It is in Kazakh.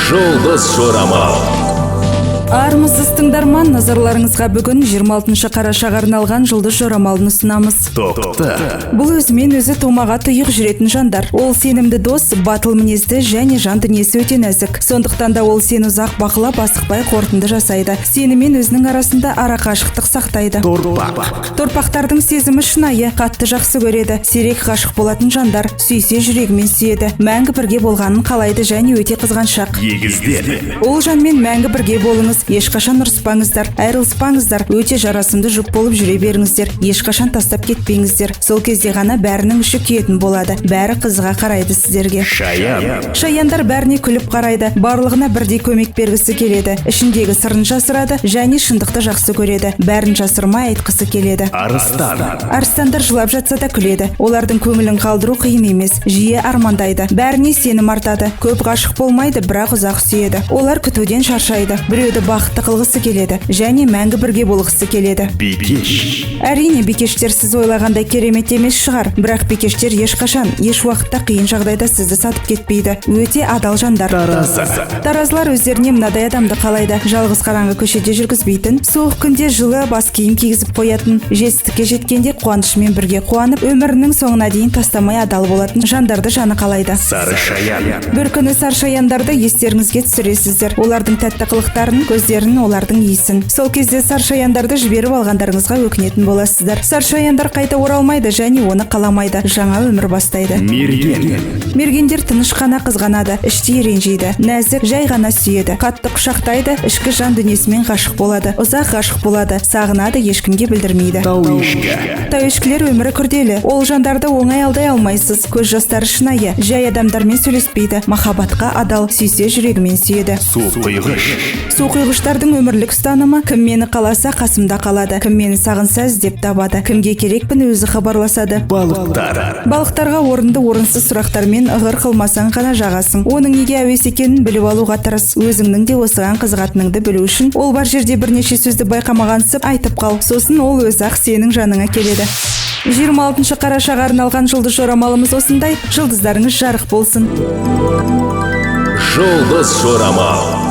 Жұлдыз жорамал. Армысыз тыңдарман, назарларыңызға бүгін 26 қарашаға арналған жұлдыз жорамалын ұсынамыз. Тоқта. Бұл өзімен өзі тумаға тұйық жүретін жандар. Ол сенімді дос, батыл мінезді және жан дүниесі өте нәзік. Сондықтан да ол сені ұзақ бақылап, асықпай қорытынды жасайды. Сенімен өзінің арасында арақашықтық сақтайды. Торпақтардың сезімі шынайы, қатты жақсы көреді. Сирек ғашық болатын жандар, сүйсе жүрегімен сүйеді. Мәңгі бірге болғанын қалайды және өте қызғаншақ. Егіздер. Ол жанмен мәңгі бірге болыңыз, ешқашан ұрыспаңыздар, айрылыспаңыздар, өте жарасымды жұп болып жүре беріңіздер, ешқашан тастап кетпеңіздер. Сол кезде ғана бәрінің іші күйетін болады, бәрі қызыға қарайды сіздерге. Шаяндар бәріне күліп қарайды, барлығына бірдей көмек бергісі келеді, ішіндегі сырын жасырады және шындықты жақсы көреді, бәрін жасырмай айтқысы келеді. Арыстандар жылап жатса да күледі, олардың көңілін қалдыру қиын емес, жиі армандайды, бәріне сенім артады, көп ғашық болмайды, бірақ ұзақ сүйеді. Олар күтуден шаршайды, біреуді бақытты қылғысы келеді және мәңгі бірге болғысы келеді. Әрине, бикештер сіз ойлағандай керемет емес шығар, бірақ бикештер ешқашан, еш уақытта қиын жағдайда сізді сатып кетпейді. Өте адал жандар. Таразылар өздеріне мынадай адамды қалайды: жалғыз қараңғы көшеде жүргізбейтін, суық күнде жылы бас киім кигізіп қоятын, жетістікке жеткенде қуанышымен бірге қуанып, өмірінің соңына дейін тастамай адал болатын жандарды жаны қалайды. Бір күні саршаяндарды естеріңізге түсіресіздер. Олардың тәтті қылықтарын, көздерін, олардың иісін. Сол кезде саршаяндарды жіберіп алғандарыңызға өкінетін боласыздар. Саршаяндар қайта оралмайды және оны қаламайды, жаңа өмір бастайды. Мергендер тыныш қана қызғанады, іштей ренжиді, нәзік, жай ғана сүйеді, қатты құшақтайды, ішкі жан дүниесімен ғашық болады, ұзақ ғашық болады, сағынады, ешкімге білдірмейді. Тәуешкілер өмірі күрделі, ол жандарды оңай алдай алмайсыз, көз жастары шынайы, жай адамдармен сөйлеспейді, махаббатқа адал, сүйсе жүрегімен сүйеді. Су құйғыштардың өмірлік ұстанымы: кім мені қаласа қасымда қалады, кім мені сағынса іздеп табады, кімге керекпін өзі хабарласады. Балықтарға орынды орынсыз сұрақтармен ығыр қылмасаң ғана жағасың. Оның неге әуес екенін біліп алуға тырыс. Өзіңнің де осыған қызығатыныңды білу үшін ол бар жерде бірнеше сөзді байқамағансып айтып қал, сосын ол өзі-ақ сенің жаныңа келеді. 26 қарашаға арналған жұлдыз жорамалымыз осындай. Жұлдыздарыңыз жарық болсын. Жұлдыз жорамал.